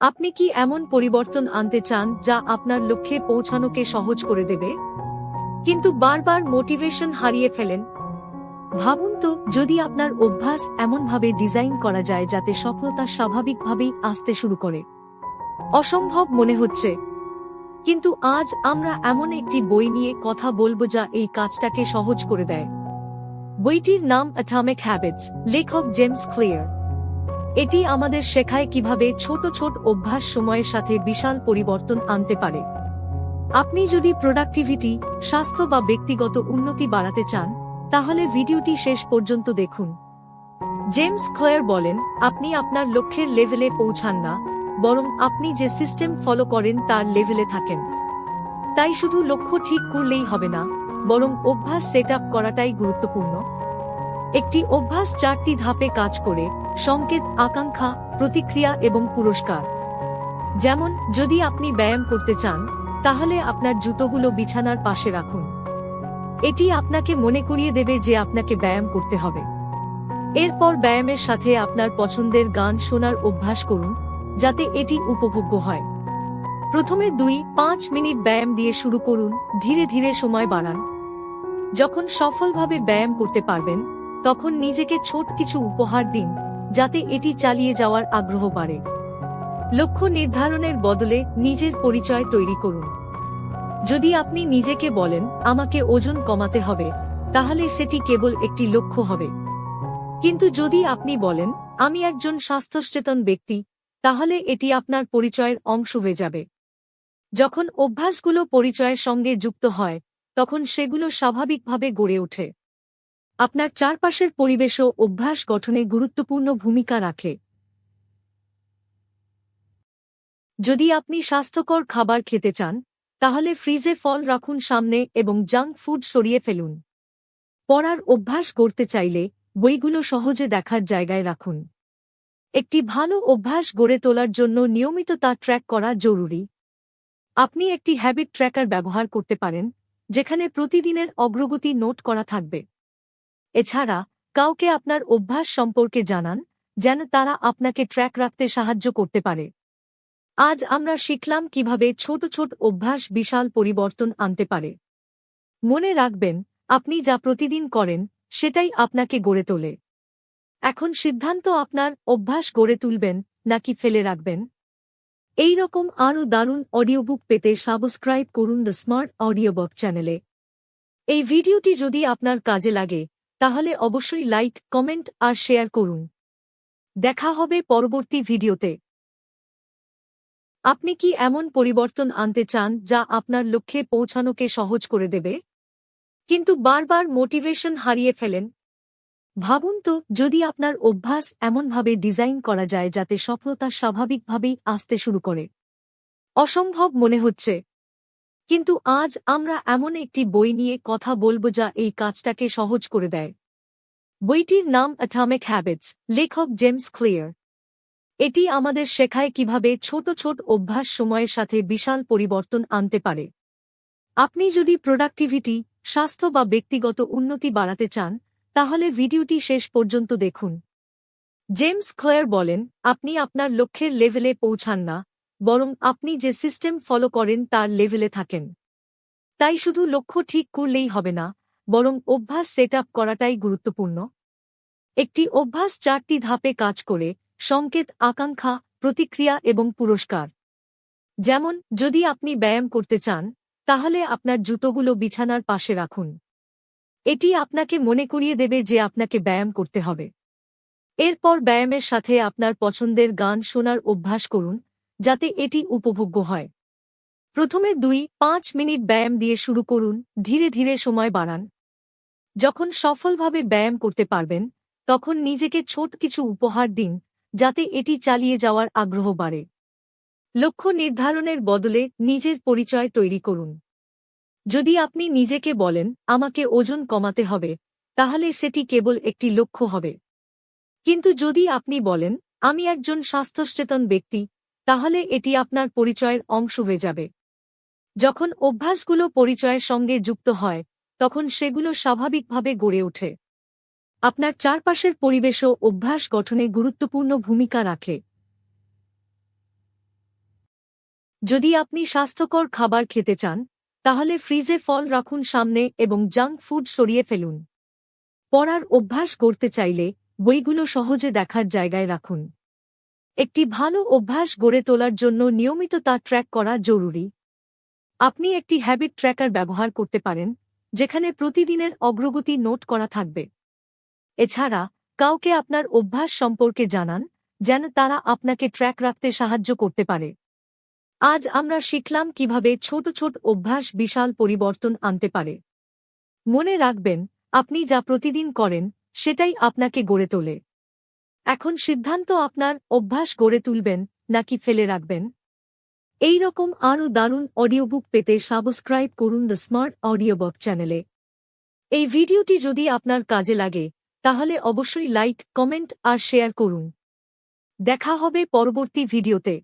আপনি কি এমন পরিবর্তন আনতে চান যা আপনার লক্ষ্যে পৌঁছানোকে সহজ করে দেবে, কিন্তু বারবার মোটিভেশন হারিয়ে ফেলেন? ভাবুন তো, যদি আপনার অভ্যাস এমনভাবে ডিজাইন করা যায় যাতে সফলতা স্বাভাবিকভাবেই আসতে শুরু করে। অসম্ভব মনে হচ্ছে, কিন্তু আজ আমরা এমন একটি বই নিয়ে কথা বলবো যা এই কাজটাকে সহজ করে দেয়। বইটির নাম অ্যাটমিক হ্যাবিটস, লেখক জেমস ক্লিয়ার। এটি আমাদের শেখায় কিভাবে ছোট ছোট অভ্যাস সময়ের সাথে বিশাল পরিবর্তন আনতে পারে। আপনি যদি প্রোডাক্টিভিটি, স্বাস্থ্য বা ব্যক্তিগত উন্নতি বাড়াতে চান, তাহলে ভিডিওটি শেষ পর্যন্ত দেখুন। জেমস ক্লিয়ার বলেন, আপনি আপনার লক্ষ্যের লেভেলে পৌঁছান না, বরং আপনি যে সিস্টেম ফলো করেন তার লেভেলে থাকেন। তাই শুধু লক্ষ্য ঠিক করলেই হবে না, বরং অভ্যাস সেট আপ করাটাই গুরুত্বপূর্ণ। একটি অভ্যাস 4টি ধাপে কাজ করে: সংকেত, আকাঙ্ক্ষা, প্রতিক্রিয়া এবং পুরস্কার। যেমন, যদি আপনি ব্যায়াম করতে চান, তাহলে আপনার জুতোগুলো বিছানার পাশে রাখুন। এটি আপনাকে মনে করিয়ে দেবে যে আপনাকে ব্যায়াম করতে হবে। এরপর ব্যায়ামের সাথে আপনার পছন্দের গান শোনার অভ্যাস করুন, যাতে এটি উপভোগ্য হয়। প্রথমে 2-5 মিনিট ব্যায়াম দিয়ে শুরু করুন, ধীরে ধীরে সময় বাড়ান। যখন সফলভাবে ব্যায়াম করতে পারবেন, তখন নিজেকে ছোট কিছু উপহার দিন, যাতে এটি চালিয়ে যাওয়ার আগ্রহ বাড়ে। লক্ষ্য নির্ধারণের বদলে নিজের পরিচয় তৈরি করুন। যদি আপনি নিজেকে বলেন, আমাকে ওজন কমাতে হবে, তাহলে সেটি কেবল একটি লক্ষ্য হবে। কিন্তু যদি আপনি বলেন, আমি একজন স্বাস্থ্যসচেতন ব্যক্তি, তাহলে এটি আপনার পরিচয়ের অংশ হয়ে যাবে। যখন অভ্যাসগুলো পরিচয়ের সঙ্গে যুক্ত হয়, তখন সেগুলো স্বাভাবিকভাবে গড়ে ওঠে। আপনার চারপাশের পরিবেশও অভ্যাস গঠনে গুরুত্বপূর্ণ ভূমিকা রাখে। যদি আপনি স্বাস্থ্যকর খাবার খেতে চান, তাহলে ফ্রিজে ফল রাখুন সামনে এবং জাঙ্ক ফুড সরিয়ে ফেলুন। পড়ার অভ্যাস গড়তে চাইলে বইগুলো সহজে দেখার জায়গায় রাখুন। একটি ভালো অভ্যাস গড়ে তোলার জন্য নিয়মিত তা ট্র্যাক করা জরুরি। আপনি একটি হ্যাবিট ট্র্যাকার ব্যবহার করতে পারেন, যেখানে প্রতিদিনের অগ্রগতি নোট করা থাকবে। এছাড়া, কাউকে আপনার অভ্যাস সম্পর্কে জানান, যেন তারা আপনাকে ট্র্যাক রাখতে সাহায্য করতে পারে। আজ আমরা শিখলাম কিভাবে ছোট ছোট অভ্যাস বিশাল পরিবর্তন আনতে পারে। মনে রাখবেন, আপনি যা প্রতিদিন করেন, সেটাই আপনাকে গড়ে তোলে। এখন সিদ্ধান্ত আপনার, অভ্যাস গড়ে তুলবেন নাকি ফেলে রাখবেন। এই রকম আরও দারুণ অডিওবুক পেতে সাবস্ক্রাইব করুন দ্য স্মার্ট অডিওবুক চ্যানেলে। এই ভিডিওটি যদি আপনার কাজে লাগে, তাহলে অবশ্যই লাইক, কমেন্ট আর শেয়ার করুন। দেখা হবে পরবর্তী ভিডিওতে। আপনি কি এমন পরিবর্তন আনতে চান যা আপনার লক্ষ্যে পৌঁছানোকে সহজ করে দেবে, কিন্তু বারবার মোটিভেশন হারিয়ে ফেলেন? ভাবুন তো, যদি আপনার অভ্যাস এমনভাবে ডিজাইন করা যায় যাতে সফলতা স্বাভাবিকভাবেই আসতে শুরু করে। অসম্ভব মনে হচ্ছে, কিন্তু আজ আমরা এমন একটি বই নিয়ে কথা বলবো যা এই কাজটাকে সহজ করে দেয়। বইটির নাম অ্যাটমিক হ্যাবিটস, লেখক জেমস ক্লিয়ার। এটি আমাদের শেখায় কিভাবে ছোট ছোট অভ্যাস সময়ের সাথে বিশাল পরিবর্তন আনতে পারে। আপনি যদি প্রোডাক্টিভিটি, স্বাস্থ্য বা ব্যক্তিগত উন্নতি বাড়াতে চান, তাহলে ভিডিওটি শেষ পর্যন্ত দেখুন। জেমস ক্লিয়ার বলেন, আপনি আপনার লক্ষ্যের লেভেলে পৌঁছান না, বরং আপনি যে সিস্টেম ফলো করেন তার লেভেলে থাকেন। তাই শুধু লক্ষ্য ঠিক করলেই হবে না, বরং অভ্যাস সেট আপ করাটাই গুরুত্বপূর্ণ। একটি অভ্যাস 4টি ধাপে কাজ করে: সংকেত, আকাঙ্ক্ষা, প্রতিক্রিয়া এবং পুরস্কার। যেমন, যদি আপনি ব্যায়াম করতে চান, তাহলে আপনার জুতোগুলো বিছানার পাশে রাখুন। এটি আপনাকে মনে করিয়ে দেবে যে আপনাকে ব্যায়াম করতে হবে। এরপর ব্যায়ামের সাথে আপনার পছন্দের গান শোনার অভ্যাস করুন, যাতে এটি উপভোগ্য হয়। প্রথমে 2-5 মিনিট ব্যায়াম দিয়ে শুরু করুন, ধীরে ধীরে সময় বাড়ান। যখন সফলভাবে ব্যায়াম করতে পারবেন, তখন নিজেকে ছোট কিছু উপহার দিন, যাতে এটি চালিয়ে যাওয়ার আগ্রহ বাড়ে। লক্ষ্য নির্ধারণের বদলে নিজের পরিচয় তৈরি করুন। যদি আপনি নিজেকে বলেন, আমাকে ওজন কমাতে হবে, তাহলে সেটি কেবল একটি লক্ষ্য হবে। কিন্তু যদি আপনি বলেন, আমি একজন স্বাস্থ্যসচেতন ব্যক্তি, তাহলে এটি আপনার পরিচয়ের অংশ হয়ে যাবে। যখন অভ্যাসগুলো পরিচয়ের সঙ্গে যুক্ত হয়, তখন সেগুলো স্বাভাবিকভাবে গড়ে ওঠে। আপনার চারপাশের পরিবেশও অভ্যাস গঠনে গুরুত্বপূর্ণ ভূমিকা রাখে। যদি আপনি স্বাস্থ্যকর খাবার খেতে চান তাহলে ফ্রিজে ফল রাখুন সামনে এবং জাঙ্ক ফুড সরিয়ে ফেলুন। পড়ার অভ্যাস গড়তে চাইলে বইগুলো সহজে দেখার জায়গায় রাখুন। একটি ভালো অভ্যাস গড়ে তোলার জন্য নিয়মিত তা ট্র্যাক করা জরুরি। আপনি একটি হ্যাবিট ট্র্যাকার ব্যবহার করতে পারেন, যেখানে প্রতিদিনের অগ্রগতি নোট করা থাকবে। এছাড়া কাউকে আপনার অভ্যাস সম্পর্কে জানান, যেন তারা আপনাকে ট্র্যাক রাখতে সাহায্য করতে পারে। আজ আমরা শিখলাম কিভাবে ছোট ছোট অভ্যাস বিশাল পরিবর্তন আনতে পারে। মনে রাখবেন, আপনি যা প্রতিদিন করেন সেটাই আপনাকে গড়ে তোলে। এখন সিদ্ধান্ত আপনার, অভ্যাস গড়ে তুলবেন নাকি ফেলে রাখবেন। এই রকম আরও দারুণ অডিওবুক পেতে সাবস্ক্রাইব করুন দ্য স্মার্ট অডিওবুক চ্যানেলে। এই ভিডিওটি যদি আপনার কাজে লাগে তাহলে অবশ্যই লাইক, কমেন্ট আর শেয়ার করুন। দেখা হবে পরবর্তী ভিডিওতে।